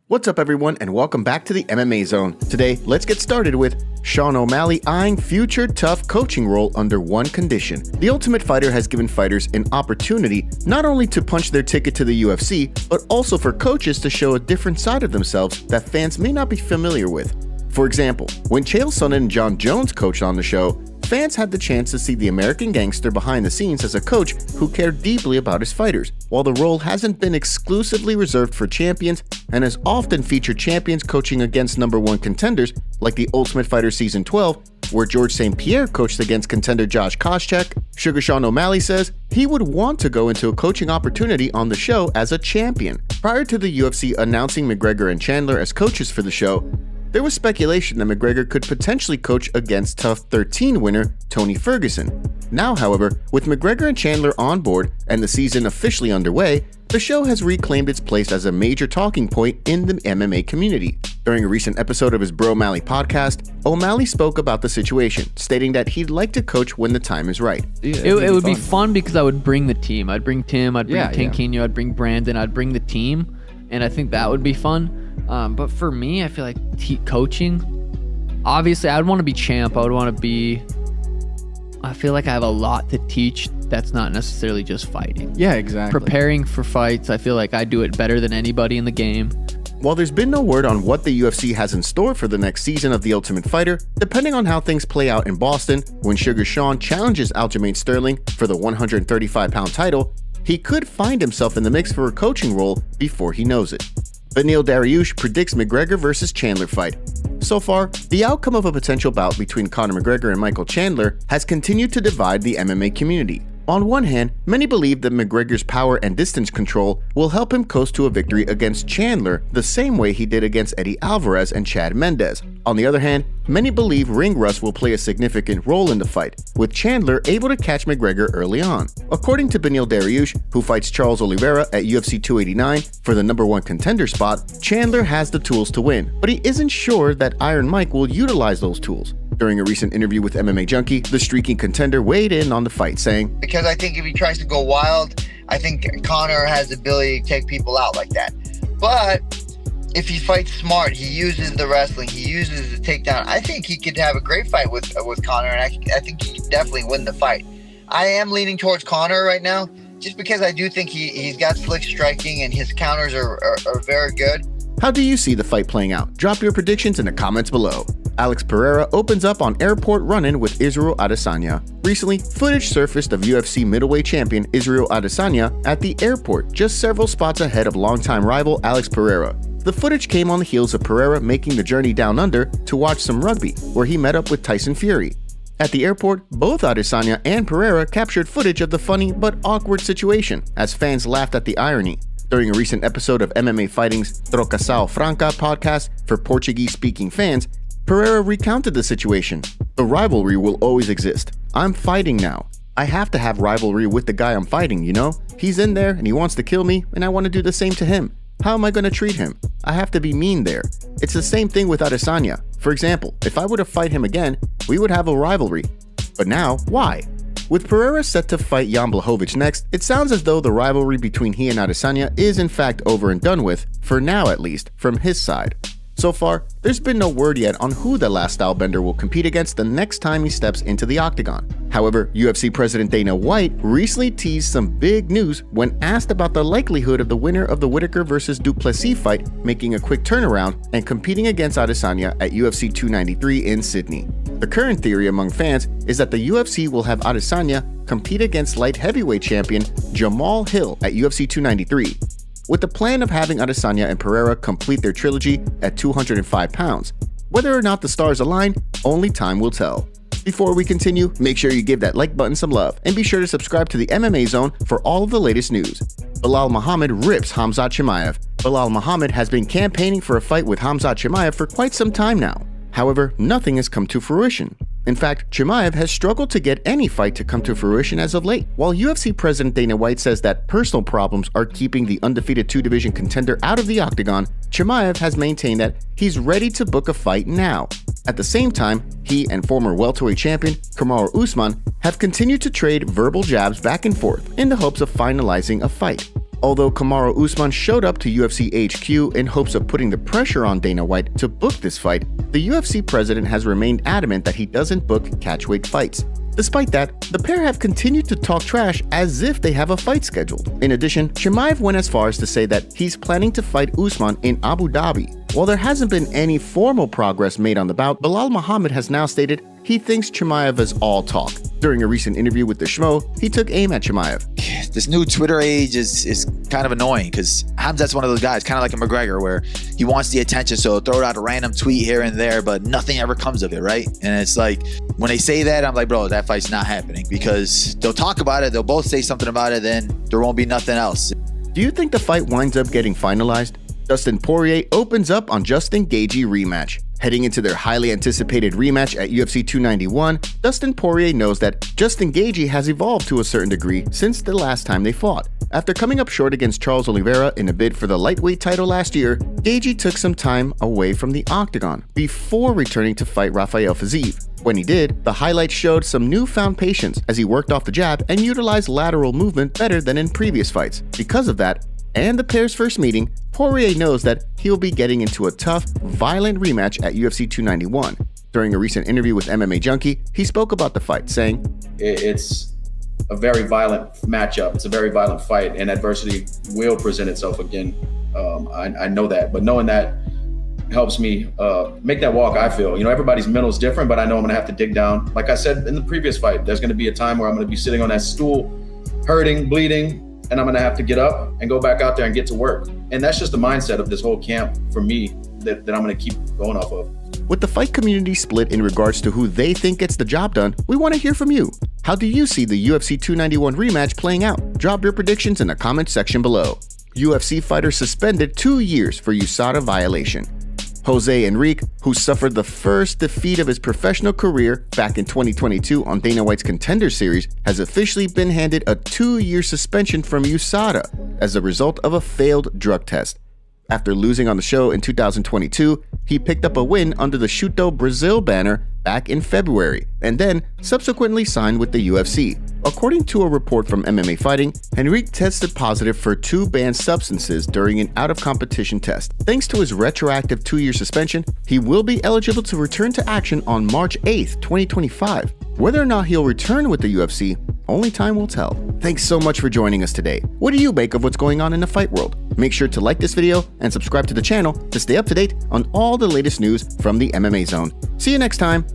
What's up, everyone, and welcome back to the MMA Zone. Today, let's get started with Sean O'Malley eyeing future tough coaching role under one condition. The Ultimate Fighter has given fighters an opportunity not only to punch their ticket to the UFC, but also for coaches to show a different side of themselves that fans may not be familiar with. For example, when Chael Sonnen and John Jones coached on the show, fans had the chance to see the American gangster behind the scenes as a coach who cared deeply about his fighters. While the role hasn't been exclusively reserved for champions and has often featured champions coaching against number one contenders, like the Ultimate Fighter Season 12, where George St. Pierre coached against contender Josh Koscheck, Sugar Sean O'Malley says he would want to go into a coaching opportunity on the show as a champion. Prior to the UFC announcing McGregor and Chandler as coaches for the show, there was speculation that McGregor could potentially coach against TUF 13 winner Tony Ferguson. Now, however, with McGregor and Chandler on board and the season officially underway, the show has reclaimed its place as a major talking point in the MMA community. During a recent episode of his Bro O'Malley podcast, O'Malley spoke about the situation, stating that he'd like to coach when the time is right. Yeah, it would be fun because I would bring the team. I'd bring Tim, I'd bring Tanquinho, I'd bring Brandon, I'd bring the team, and I think that would be fun. But for me, I feel like coaching, obviously I'd want to be champ. I feel like I have a lot to teach that's not necessarily just fighting. Yeah, exactly. Preparing for fights, I feel like I do it better than anybody in the game. While there's been no word on what the UFC has in store for the next season of The Ultimate Fighter, depending on how things play out in Boston, when Sugar Sean challenges Aljamain Sterling for the 135-pound title, he could find himself in the mix for a coaching role before he knows it. Beneil Dariush predicts McGregor vs. Chandler fight. So far, the outcome of a potential bout between Conor McGregor and Michael Chandler has continued to divide the MMA community. On one hand, many believe that McGregor's power and distance control will help him coast to a victory against Chandler the same way he did against Eddie Alvarez and Chad Mendes. On the other hand, many believe ring rust will play a significant role in the fight, with Chandler able to catch McGregor early on. According to Beneil Dariush, who fights Charles Oliveira at UFC 289 for the number one contender spot, Chandler has the tools to win, but he isn't sure that Iron Mike will utilize those tools. During a recent interview with MMA Junkie, the streaking contender weighed in on the fight, saying, "Because I think if he tries to go wild, I think Conor has the ability to take people out like that. But if he fights smart, he uses the wrestling, he uses the takedown, I think he could have a great fight with Conor, and I think he could definitely win the fight. I am leaning towards Conor right now, just because I do think he's got slick striking and his counters are very good." How do you see the fight playing out? Drop your predictions in the comments below. Alex Pereira opens up on airport run-in with Israel Adesanya. Recently, footage surfaced of UFC middleweight champion Israel Adesanya at the airport, just several spots ahead of longtime rival Alex Pereira. The footage came on the heels of Pereira making the journey down under to watch some rugby, where he met up with Tyson Fury. At the airport, both Adesanya and Pereira captured footage of the funny but awkward situation, as fans laughed at the irony. During a recent episode of MMA Fighting's Trocação Franca podcast for Portuguese-speaking fans, Pereira recounted the situation. "The rivalry will always exist. I'm fighting now. I have to have rivalry with the guy I'm fighting, you know? He's in there and he wants to kill me, and I want to do the same to him. How am I going to treat him? I have to be mean there." It's the same thing with Adesanya. For example, if I were to fight him again, we would have a rivalry. But now, why? With Pereira set to fight Jan Blachowicz next, it sounds as though the rivalry between he and Adesanya is in fact over and done with, for now at least, from his side. So far, there's been no word yet on who the last stylebender will compete against the next time he steps into the octagon. However, UFC President Dana White recently teased some big news when asked about the likelihood of the winner of the Whittaker vs. Duplessis fight making a quick turnaround and competing against Adesanya at UFC 293 in Sydney. The current theory among fans is that the UFC will have Adesanya compete against light heavyweight champion Jamal Hill at UFC 293. With the plan of having Adesanya and Pereira complete their trilogy at 205 pounds. Whether or not the stars align, only time will tell. Before we continue, make sure you give that like button some love, and be sure to subscribe to the MMA Zone for all of the latest news. Belal Muhammad rips Khamzat Chimaev. Belal Muhammad has been campaigning for a fight with Khamzat Chimaev for quite some time now. However, nothing has come to fruition. In fact, Chimaev has struggled to get any fight to come to fruition as of late. While UFC President Dana White says that personal problems are keeping the undefeated two-division contender out of the octagon, Chimaev has maintained that he's ready to book a fight now. At the same time, he and former welterweight champion Kamaru Usman have continued to trade verbal jabs back and forth in the hopes of finalizing a fight. Although Kamaru Usman showed up to UFC HQ in hopes of putting the pressure on Dana White to book this fight, the UFC president has remained adamant that he doesn't book catchweight fights. Despite that, the pair have continued to talk trash as if they have a fight scheduled. In addition, Chimaev went as far as to say that he's planning to fight Usman in Abu Dhabi. While there hasn't been any formal progress made on the bout, Belal Muhammad has now stated he thinks Chimaev is all talk. During a recent interview with the Schmo, he took aim at Chimaev. This new Twitter age is kind of annoying because Khamzat's one of those guys, kind of like a McGregor, where he wants the attention, so he'll throw out a random tweet here and there, but nothing ever comes of it, right? And it's like, when they say that, I'm like, bro, that fight's not happening, because they'll talk about it, they'll both say something about it, then there won't be nothing else. Do you think the fight winds up getting finalized? Dustin Poirier opens up on Justin Gaethje rematch. Heading into their highly anticipated rematch at UFC 291, Dustin Poirier knows that Justin Gaethje has evolved to a certain degree since the last time they fought. After coming up short against Charles Oliveira in a bid for the lightweight title last year, Gaethje took some time away from the octagon before returning to fight Rafael Fiziev. When he did, the highlights showed some newfound patience as he worked off the jab and utilized lateral movement better than in previous fights. Because of that, and the pair's first meeting, Poirier knows that he'll be getting into a tough, violent rematch at UFC 291. During a recent interview with MMA Junkie, he spoke about the fight, saying, "It's a very violent matchup. It's a very violent fight, and adversity will present itself again. I know that, but knowing that helps me make that walk. I feel, everybody's mental is different, but I know I'm going to have to dig down. Like I said in the previous fight, there's going to be a time where I'm going to be sitting on that stool, hurting, bleeding, and I'm going to have to get up and go back out there and get to work. And that's just the mindset of this whole camp for me that I'm going to keep going off of." With the fight community split in regards to who they think gets the job done, we want to hear from you. How do you see the UFC 291 rematch playing out? Drop your predictions in the comment section below. UFC fighter suspended 2 years for USADA violation. Jose Enrique, who suffered the first defeat of his professional career back in 2022 on Dana White's Contender Series, has officially been handed a 2-year suspension from USADA as a result of a failed drug test. After losing on the show in 2022, he picked up a win under the Shuto Brazil banner back in February, and then subsequently signed with the UFC. According to a report from MMA Fighting, Enrique tested positive for 2 banned substances during an out-of-competition test. Thanks to his retroactive 2-year suspension, he will be eligible to return to action on March 8th, 2025. Whether or not he'll return with the UFC, only time will tell. Thanks so much for joining us today. What do you make of what's going on in the fight world? Make sure to like this video and subscribe to the channel to stay up to date on all the latest news from the MMA Zone. See you next time.